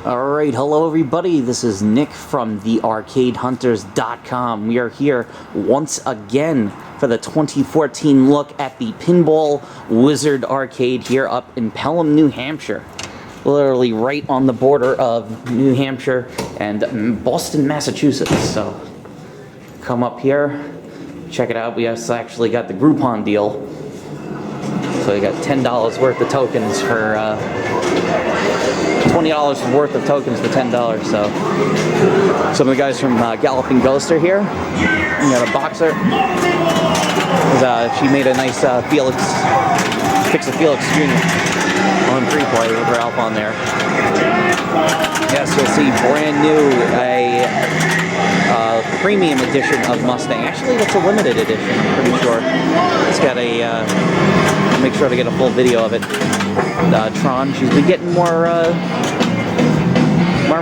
Alright, hello everybody, this is Nick from thearcadehunters.com. We are here once again for the 2014 look at the Pinball Wizard Arcade here up in Pellham, New Hampshire. Literally right on the border of New Hampshire and Boston, Massachusetts. So come up here, check it out. We actually got the Groupon deal. So we got $10 worth of tokens for $20 worth of tokens for $10. So some of the guys from Galloping Ghost are here. We got a boxer. She made a nice Felix Felix Jr. on free play with her Alpha on there. Yes, you'll see brand new a premium edition of Mustang. Actually, that's a limited edition, I'm pretty sure. It's got a make sure to get a full video of it. Tron, she's been getting more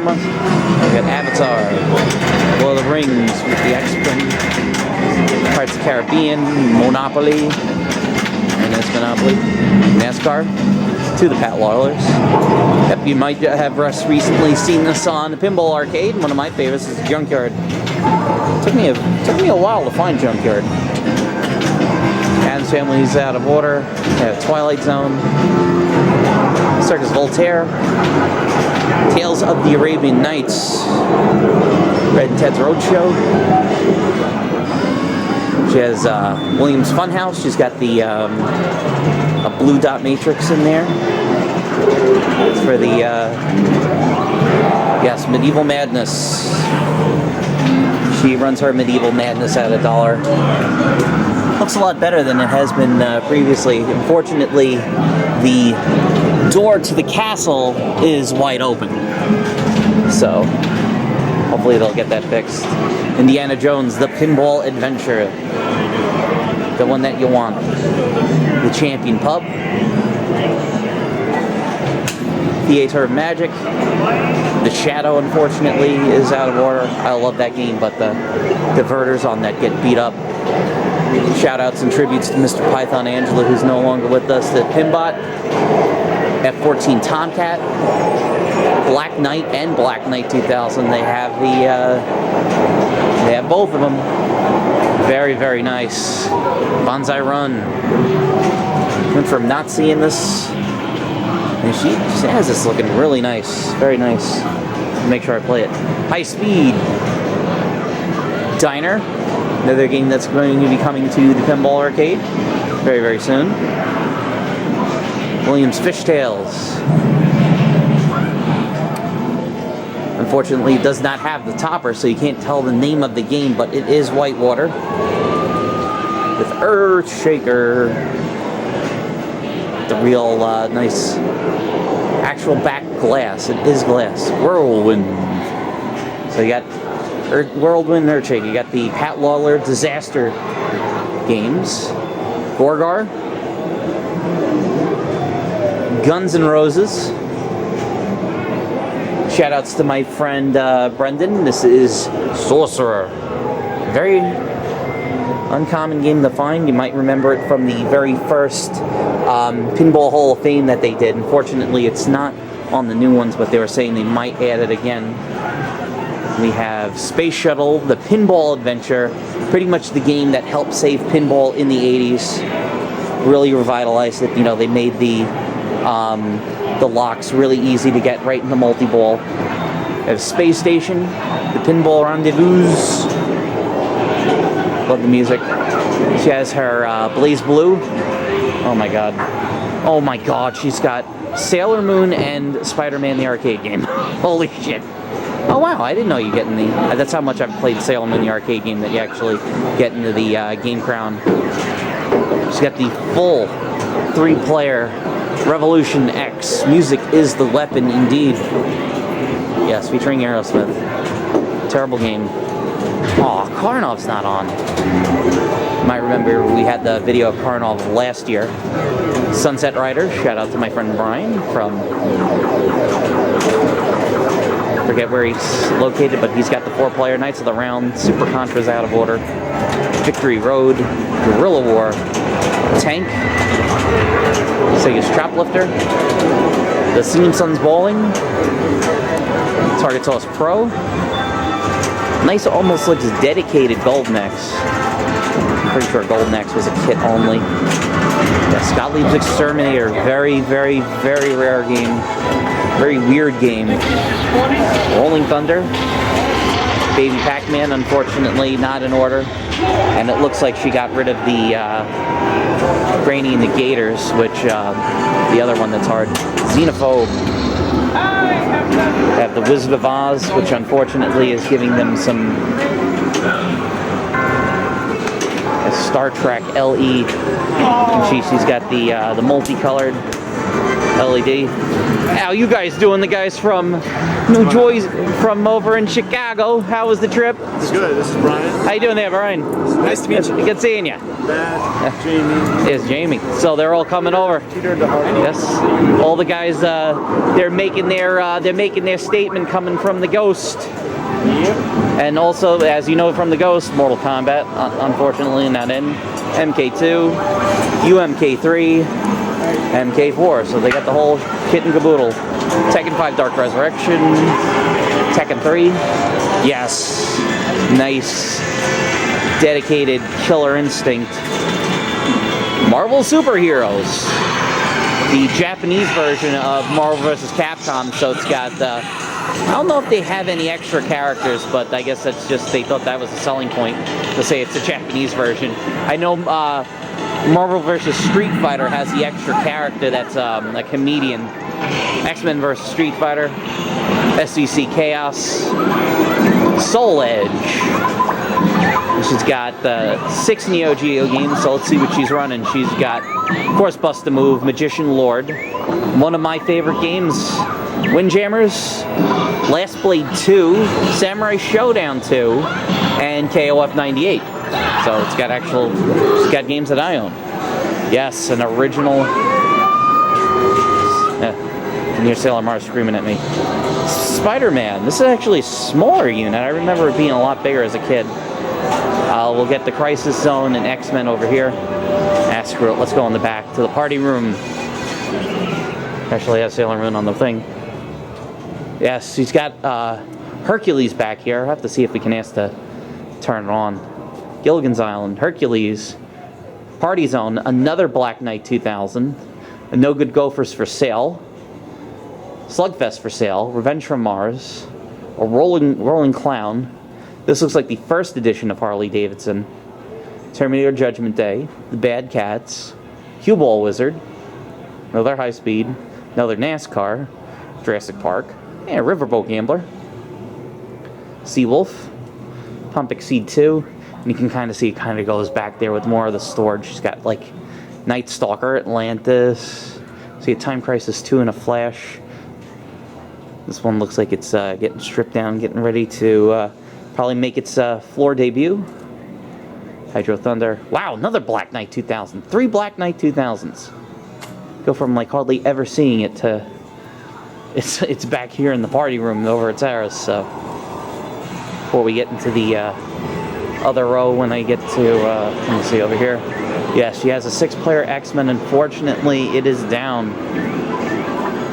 Must. We got Avatar, Lord of the Rings with the X-Wing, Pirates of the Caribbean, Monopoly, and that's Monopoly, NASCAR, to the Pat Lawlers. Yep, you might have recently seen this on the Pinball Arcade. One of my favorites is Junkyard. Took me a while to find Junkyard. Adam's Family's Out of Order, Twilight Zone, Circus Voltaire, Tales of the Arabian Nights, Red and Ted's Roadshow. She has Williams Funhouse. She's got the a blue dot matrix in there. It's for the yes, Medieval Madness. She runs her Medieval Madness at $1. Looks a lot better than it has been previously. Unfortunately, the door to the castle is wide open. So, hopefully they'll get that fixed. Indiana Jones, The Pinball Adventure. The one that you want. The Champion Pub. Theater of Magic. The Shadow, unfortunately, is out of order. I love that game, but the diverters on that get beat up. Shoutouts and tributes to Mr. Python Angela, who's no longer with us. The Pinbot, F-14 Tomcat, Black Knight, and Black Knight 2000. They have they have both of them. Very, very nice. Banzai Run. Went from not seeing this, and she has this looking really nice. Very nice. Make sure I play it. High Speed. Diner. Another game that's going to be coming to the Pinball Arcade very, very soon. Williams Fishtails. Unfortunately, it does not have the topper, so you can't tell the name of the game, but it is Whitewater. With Earthshaker. The real nice actual back glass. It is glass. Whirlwind. So you got Whirlwind Earthshaker. You got the Pat Lawler Disaster games. Gorgar. Guns N' Roses. Shoutouts to my friend Brendan. This is Sorcerer. Very uncommon game to find. You might remember it from the very first Pinball Hall of Fame that they did. Unfortunately, it's not on the new ones, but they were saying they might add it again. We have Space Shuttle, the Pinball Adventure, pretty much the game that helped save pinball in the 80s. Really revitalized it. You know, they made the locks really easy to get right in the multi-ball. We have Space Station, the Pinball Rendezvous. Love the music. She has her Blaze Blue. Oh my god. Oh my god, she's got Sailor Moon and Spider-Man the arcade game. Holy shit. Oh wow, I didn't know you get in the... that's how much I've played Sailor Moon the arcade game, that you actually get into the Game Crown. She's got the full 3-player Revolution X. Music is the weapon indeed. Yes, featuring Aerosmith. Terrible game. Aw, Karnov's not on. You might remember we had the video of Karnov last year. Sunset Riders, shout out to my friend Brian from... forget where he's located, but he's got the 4-player Knights of the Round, Super Contra's Out of Order, Victory Road, Guerrilla War, Tank, Sega's Choplifter, the Simpsons Bowling, Target Sauce Pro. Nice, almost looks dedicated Golden Axe. Pretty sure Golden Axe was a kit only. Yeah, Gottlieb's Exterminator. Very, very, very rare game. Very weird game. Rolling Thunder. Baby Pac-Man, unfortunately, not in order. And it looks like she got rid of the Granny and the Gators, which the other one that's hard. Xenophobe. They have the Wizard of Oz, which unfortunately is giving them some Star Trek LE. And she's got the multicolored LED. How you guys doing? The guys from New Jersey, from over in Chicago. How was the trip? It's good. This is Brian. How you doing there, Brian? Nice to meet you. Good seeing you. Jamie. Yes, Jamie. So they're all coming over. Yes. All the guys. They're making their statement coming from the Ghost. Yep. And also, as you know from the Ghost, Mortal Kombat, unfortunately not in. MK2, UMK3, MK4. So they got the whole kit and caboodle. Tekken 5 Dark Resurrection, Tekken 3. Yes. Nice. Dedicated Killer Instinct. Marvel Superheroes. The Japanese version of Marvel vs. Capcom. So it's got I don't know if they have any extra characters, but I guess that's just, they thought that was a selling point to say it's a Japanese version. I know Marvel vs. Street Fighter has the extra character that's a comedian. X-Men vs. Street Fighter, SEC Chaos, Soul Edge. She's got 6 Neo Geo games, so let's see what she's running. She's got, of course, Bust a Move, Magician Lord, one of my favorite games, Windjammers, Last Blade 2, Samurai Showdown 2, and KOF 98. So it's got games that I own. Yes, an original. You can hear Sailor Mars screaming at me. Spider-Man. This is actually a smaller unit. I remember it being a lot bigger as a kid. We'll get the Crisis Zone and X-Men over here. Ah, screw it. Let's go in the back to the party room. Actually has Sailor Moon on the thing. Yes, he's got Hercules back here. I'll have to see if we can ask to turn it on. Gilligan's Island, Hercules, Party Zone, another Black Knight 2000, a No Good Gophers for sale, Slugfest for sale, Revenge from Mars, a Rolling Clown. This looks like the first edition of Harley Davidson. Terminator Judgment Day, The Bad Cats, Pinball Wizard, another High Speed, another NASCAR, Jurassic Park, and Riverboat Gambler, Seawolf, Pump Exceed 2, and you can kind of see it kind of goes back there with more of the storage. She's got like Night Stalker, Atlantis, see a Time Crisis 2 and a Flash. This one looks like it's getting stripped down, getting ready to probably make its floor debut. Hydro Thunder. Wow, another Black Knight 2000. 3 Black Knight 2000s. Go from like hardly ever seeing it to it's back here in the party room over at Sarah's. So before we get into the other row, when I get to let me see over here. Yes, she has a 6-player X-Men. Unfortunately, it is down.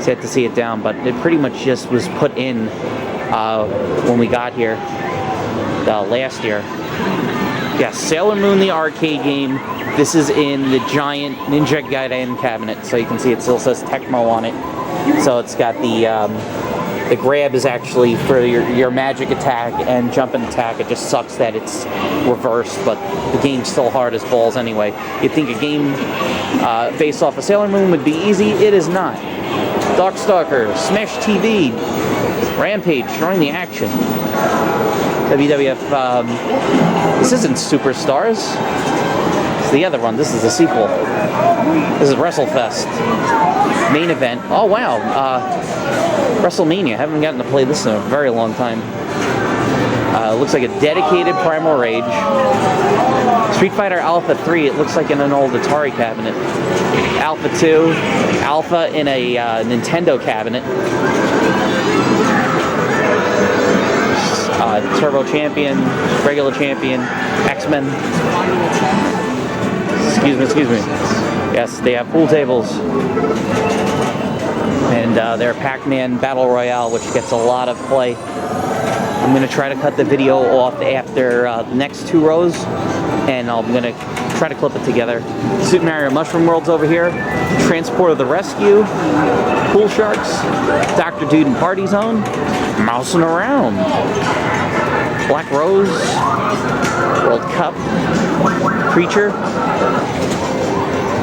Sad to see it down, but it pretty much just was put in when we got here last year. Yeah, Sailor Moon, the arcade game. This is in the giant Ninja Gaiden cabinet, so you can see it still says Tecmo on it. So it's got the grab is actually for your magic attack and jumping attack. It just sucks that it's reversed, but the game's still hard as balls anyway. You'd think a game based off of Sailor Moon would be easy. It is not. Darkstalker, Smash TV, Rampage, join the action. WWF, this isn't Superstars. It's the other one. This is the sequel. This is WrestleFest. Main event. Oh, wow. WrestleMania. Haven't gotten to play this in a very long time. Looks like a dedicated Primal Rage. Street Fighter Alpha 3. It looks like in an old Atari cabinet. Alpha 2. Alpha in a Nintendo cabinet. Turbo Champion, regular Champion, X-Men. Excuse me. Yes, they have pool tables. and their Pac-Man Battle Royale, which gets a lot of play. I'm going to try to cut the video off after the next 2 rows, and I'm going to try to clip it together. Super Mario Mushroom World's over here, Transport of the Rescue, Pool Sharks, Dr. Dude and Party Zone, Mousing Around, Black Rose, World Cup, Creature,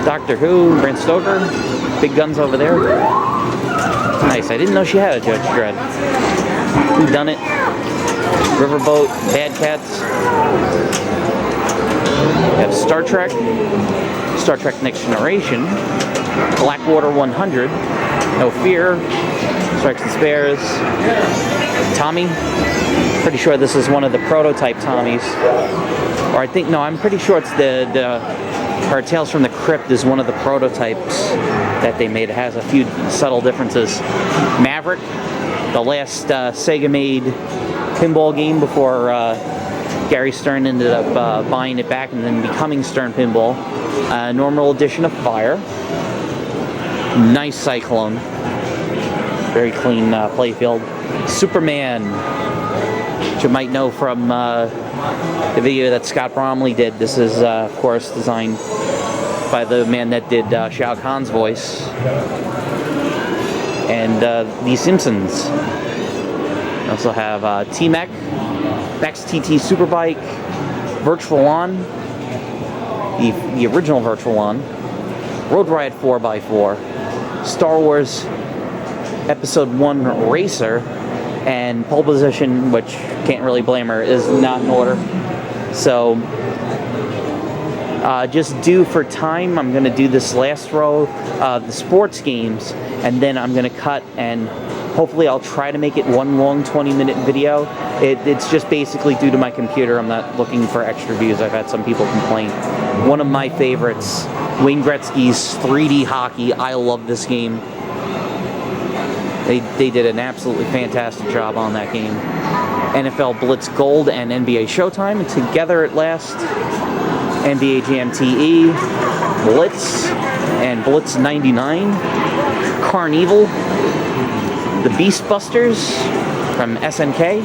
Doctor Who, Bram Stoker, Big Guns over there. Nice, I didn't know she had a Judge Dredd. Who Done It, Riverboat, Bad Cats. We have Star Trek Next Generation, Blackwater 100, No Fear, Strikes and Spares, Tommy. Pretty sure this is one of the prototype Tommies. Or I think, no, I'm pretty sure it's her Tales from the Crypt is one of the prototypes that they made. It has a few subtle differences. Maverick, the last Sega-made pinball game before Gary Stern ended up buying it back and then becoming Stern Pinball. Normal edition of Fire. Nice Cyclone. Very clean playfield. Superman, which you might know from the video that Scott Bromley did. This is, of course, designed by the man that did Shao Kahn's voice. And The Simpsons. We also have T-Mech, Bex TT Superbike, Virtual On, the original Virtual On, Road Riot 4x4, Star Wars Episode 1 Racer, and Pole Position, which can't really blame her, is not in order. So, just due for time, I'm going to do this last row of the sports games, and then I'm going to cut, and hopefully I'll try to make it one long 20-minute video. It's just basically due to my computer. I'm not looking for extra views. I've had some people complain. One of my favorites, Wayne Gretzky's 3D hockey. I love this game. They did an absolutely fantastic job on that game. NFL Blitz Gold and NBA Showtime, and together at last, NBA Jam TE, Blitz, and Blitz 99, Carnival, the Beast Busters from SNK.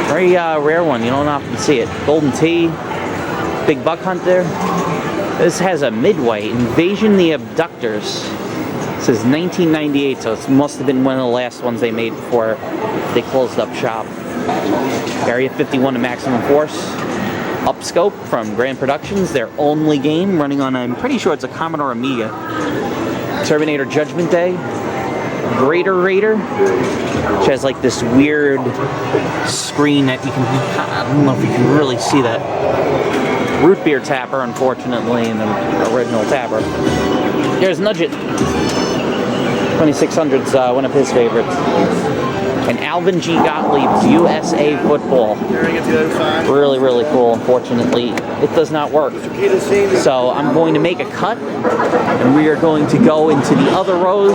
Very rare one, you don't often see it. Golden Tee, Big Buck Hunter. This has a Midway, Invasion the Abductors. This is 1998, so it must have been one of the last ones they made before they closed up shop. Area 51 to Maximum Force. Upscope from Grand Productions, their only game, running on, I'm pretty sure it's a Commodore Amiga. Terminator Judgment Day. Greater Raider, which has like this weird screen that you can, I don't know if you can really see that. Root Beer Tapper, unfortunately, in the original Tapper. There's Nudge It. 2600's one of his favorites. And Alvin G. Gottlieb's USA Football. Really, really cool. Unfortunately, it does not work. So I'm going to make a cut, and we are going to go into the other rows.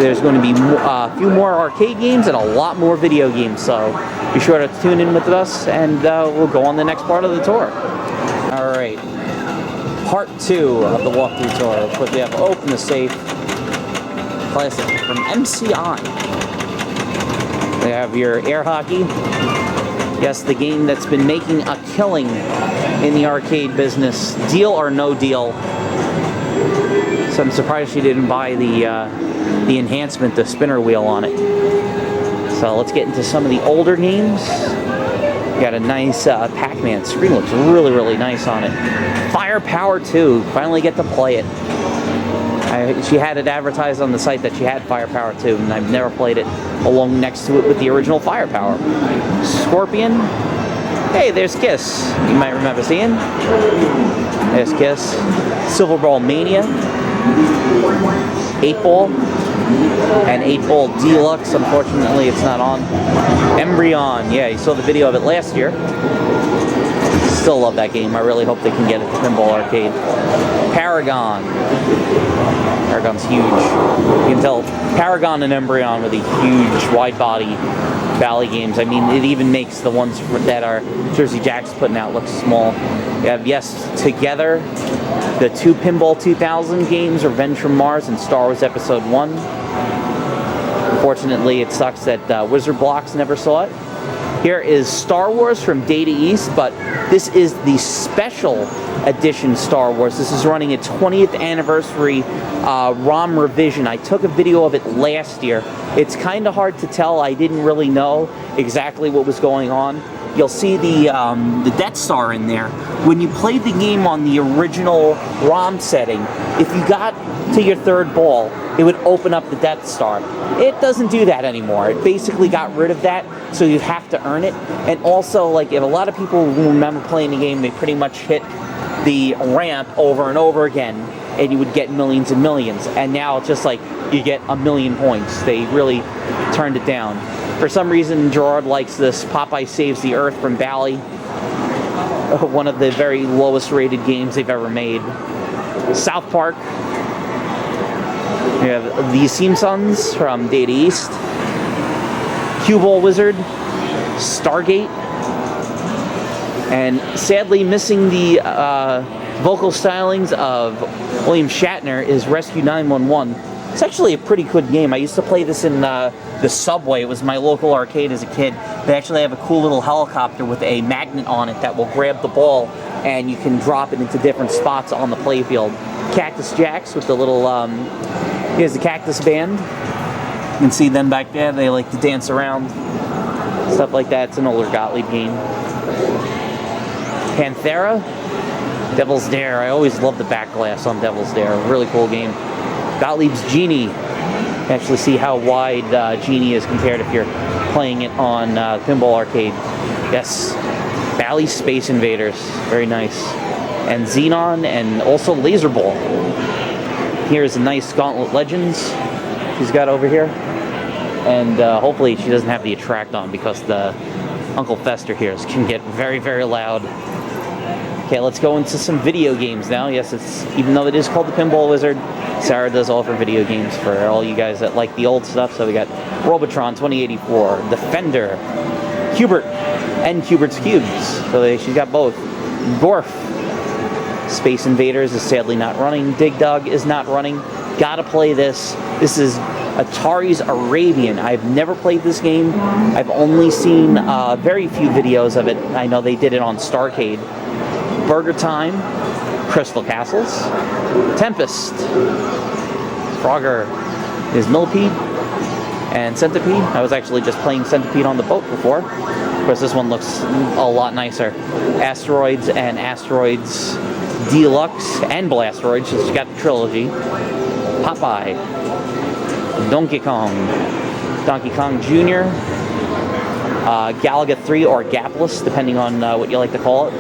There's going to be a few more arcade games and a lot more video games. So be sure to tune in with us, and we'll go on the next part of the tour. All right. Part 2 of the walkthrough tour. Of course, we have Open the Safe. Classic from MCI. We have your air hockey. Yes, the game that's been making a killing in the arcade business. Deal or no deal. So I'm surprised she didn't buy the enhancement, the spinner wheel on it. So let's get into some of the older games. Got a nice Pac-Man. Screen looks really, really nice on it. Firepower 2. Finally get to play it. She had it advertised on the site that she had Firepower 2, and I've never played it along next to it with the original Firepower. Scorpion. Hey, there's Kiss. You might remember seeing. There's Kiss. Silver Ball Mania. 8-Ball. And 8-Ball Deluxe. Unfortunately, it's not on. Embryon. Yeah, you saw the video of it last year. Still love that game. I really hope they can get it to Pinball Arcade. Paragon. Paragon's huge. You can tell Paragon and Embryon were the huge wide body Bally games. I mean, it even makes the ones that are Jersey Jack's putting out look small. You have Yes Together, the 2 Pinball 2000 games, Revenge from Mars and Star Wars Episode 1. Unfortunately, it sucks that Wizard Blocks never saw it. Here is Star Wars from Data East, but this is the special edition Star Wars. This is running its 20th anniversary ROM revision. I took a video of it last year. It's kind of hard to tell. I didn't really know exactly what was going on. You'll see the Death Star in there. When you played the game on the original ROM setting, if you got to your 3rd ball, it would open up the Death Star. It doesn't do that anymore. It basically got rid of that, so you have to earn it. And also, like, if a lot of people remember playing the game, they pretty much hit the ramp over and over again, and you would get millions and millions. And now it's just like you get a million points. They really turned it down. For some reason, Gerard likes this Popeye Saves the Earth from Bally. One of the very lowest rated games they've ever made. South Park. We have the Simpsons from Data East. Pinball Wizard, Stargate, and sadly missing the vocal stylings of William Shatner is Rescue 911. It's actually a pretty good game. I used to play this in the subway. It was my local arcade as a kid. They actually have a cool little helicopter with a magnet on it that will grab the ball and you can drop it into different spots on the playfield. Cactus Jacks with the little, here's the Cactus Band. You can see them back there. They like to dance around. Stuff like that. It's an older Gottlieb game. Panthera, Devil's Dare. I always love the back glass on Devil's Dare. Really cool game. Gottlieb's Genie. You can actually see how wide Genie is compared if you're playing it on Pinball Arcade. Yes. Bally Space Invaders. Very nice. And Xenon and also Laser Ball. Here's a nice Gauntlet Legends she's got over here. And hopefully she doesn't have the attract on because the Uncle Fester here can get very, very loud. Okay, let's go into some video games now. Yes, it's even though it is called the Pinball Wizard, Sarah does offer video games for all you guys that like the old stuff. So we got Robotron 2084, Defender, Hubert, and Hubert's Cubes. So she's got both. Gorf, Space Invaders is sadly not running. Dig Dug is not running. Gotta play this. This is Atari's Arabian. I've never played this game. I've only seen very few videos of it. I know they did it on Starcade. Burger Time, Crystal Castles, Tempest, Frogger is Millipede, and Centipede. I was actually just playing Centipede on the boat before. Of course, this one looks a lot nicer. Asteroids and Asteroids Deluxe and Blasteroids. She's got the trilogy. Popeye, Donkey Kong Jr., Galaga 3 or Gapless, depending on what you like to call it.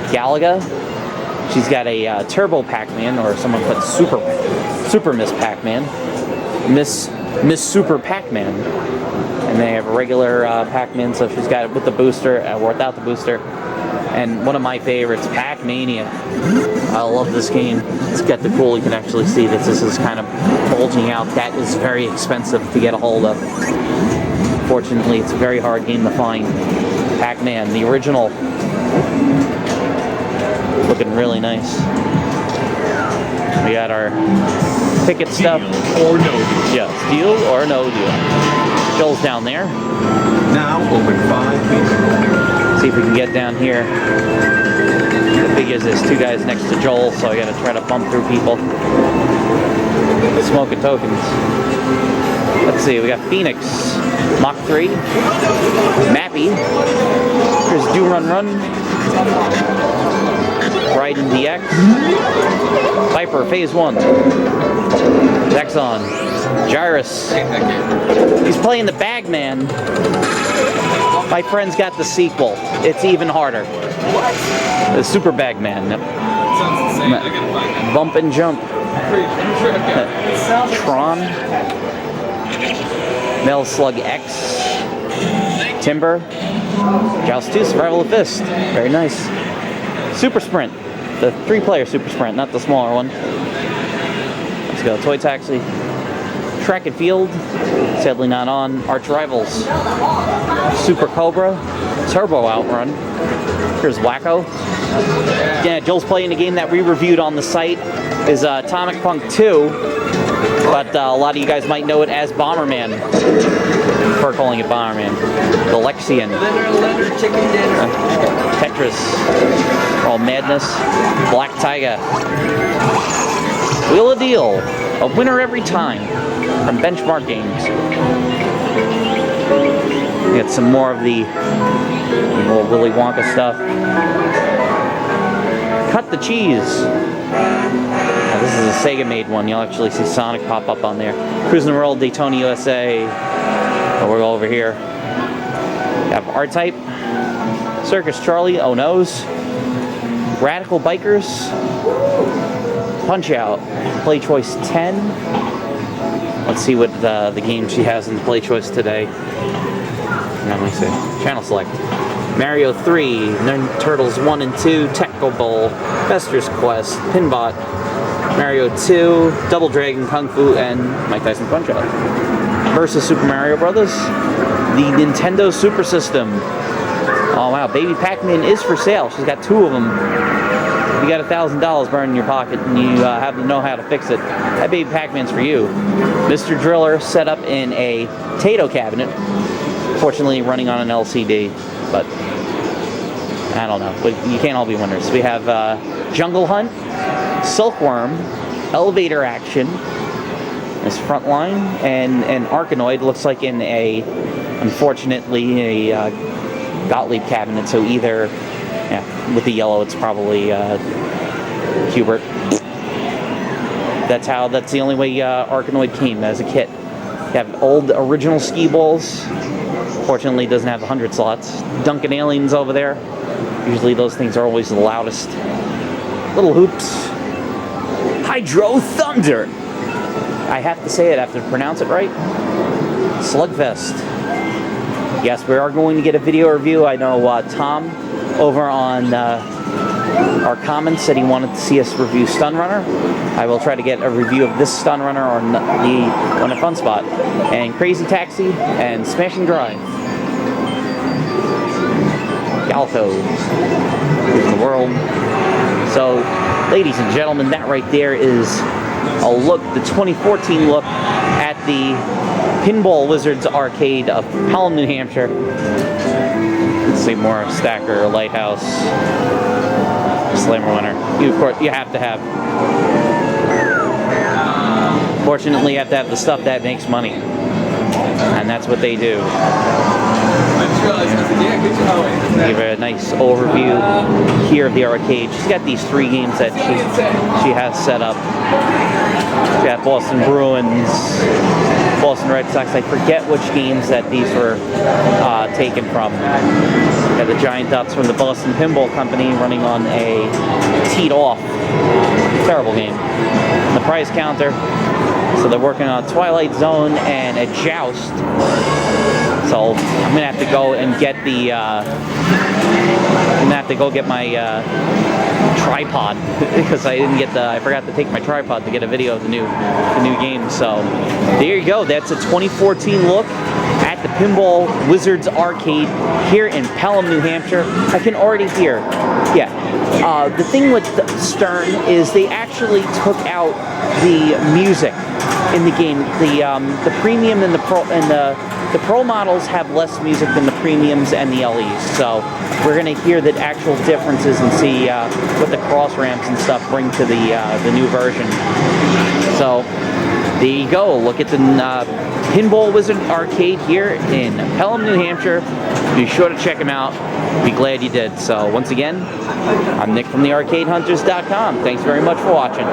Galaga. She's got a Turbo Pac-Man, or someone put Super Miss Pac-Man. Miss Super Pac-Man. And they have a regular Pac-Man, so she's got it with the booster or without the booster. And one of my favorites, Pac-Mania. I love this game. It's got the cool, you can actually see that this is kind of bulging out. That is very expensive to get a hold of. Fortunately, it's a very hard game to find. Pac-Man, the original. Looking really nice. We got our ticket stuff. Deal or no deal. Yeah, deal or no deal. Joel's down there. Now open 5 meters. See if we can get down here. The thing is, there's 2 guys next to Joel, so I gotta try to bump through people. Smoking tokens. Let's see, we got Phoenix, Mach 3, Mappy, here's Do Run Run, Raiden DX, Viper Phase 1, Zexon, Gyrus. He's playing the Bagman. My friend's got the sequel. It's even harder. The Super Bagman. Yep. Bump and Jump. Tron. Metal Slug X. Timber. Joust 2, Survival of the Fist. Very nice. Super Sprint. The 3-player Super Sprint, not the smaller one. Let's go. Toy Taxi. Track and Field. Sadly not on. Arch Rivals. Super Cobra. Turbo Outrun. Here's Wacko. Yeah, Joel's playing a game that we reviewed on the site. Is Atomic Punk 2, but a lot of you guys might know it as Bomberman. Prefer calling it Bomberman. Galexian. Leonard chicken dinner. Tetris. All Madness. Black Tiger. Wheel of Deal. A winner every time. From Benchmark Games. We got some more of the little Willy Wonka stuff. Cut the Cheese. Now, this is a Sega-made one. You'll actually see Sonic pop up on there. Cruising the World, Daytona, USA. Oh, we're over here. We have R-Type. Circus Charlie, Oh No's. Radical Bikers. Punch-Out. Play Choice 10. Let's see what the game she has in the Play Choice today. Let me see. Channel select. Mario 3, Ninja Turtles 1 and 2, Tecmo Bowl, Fester's Quest, Pinbot, Mario 2, Double Dragon, Kung Fu, and Mike Tyson Punch-Out. Versus Super Mario Brothers, the Nintendo Super System. Oh wow, Baby Pac-Man is for sale. She's got 2 of them. If you got $1,000 burning in your pocket and you have to know how to fix it, that Baby Pac-Man's for you. Mr. Driller set up in a potato cabinet. Fortunately, running on an LCD, but I don't know. But you can't all be winners. We have Jungle Hunt, Silkworm, Elevator Action, this front line, and an Arkanoid. Looks like in a, unfortunately, a Gottlieb cabinet. So either, yeah, with the yellow, it's probably Hubert. That's the only way Arkanoid came as a kit. You have old original ski balls. Fortunately, it doesn't have 100 slots. Duncan Aliens over there. Usually those things are always the loudest. Little Hoops. Hydro Thunder. I have to say it, I have to pronounce it right. Slugfest. Yes, we are going to get a video review. I know Tom over on our comments said he wanted to see us review Stun Runner. I will try to get a review of this Stun Runner on a Fun Spot. And Crazy Taxi and Smashing Drive. Galto. Cruising the World. So, ladies and gentlemen, that right there is a look, the 2014 look at the Pinball Wizards Arcade of Pellham, New Hampshire. Let's see more Stacker, Lighthouse, Slammer winner. Of course, you have to have. Fortunately, you have to have the stuff that makes money. And that's what they do. Give her a nice overview here of the arcade. She's got these 3 games that she has set up. She got Boston Bruins, Boston Red Sox. I forget which games that these were taken from. Got the Giant Ducks from the Boston Pinball Company running on a teed off. Terrible game. The prize counter. So they're working on Twilight Zone and a Joust. So I'm gonna have to go and get the. I'm gonna have to go get my tripod because I forgot to take my tripod to get a video of the new game. So there you go. That's a 2014 look at the Pinball Wizards Arcade here in Pellham, New Hampshire. I can already hear. Yeah. The thing with Stern is they actually took out the music in the game. The premium and the pro models have less music than the premiums and the LEs. So we're gonna hear the actual differences and see what the cross ramps and stuff bring to the new version. So there you go. Look at the Pinball Wizard Arcade here in Pelham, New Hampshire. Be sure to check them out. Be glad you did. So once again, I'm Nick from thearcadehunters.com. Thanks very much for watching.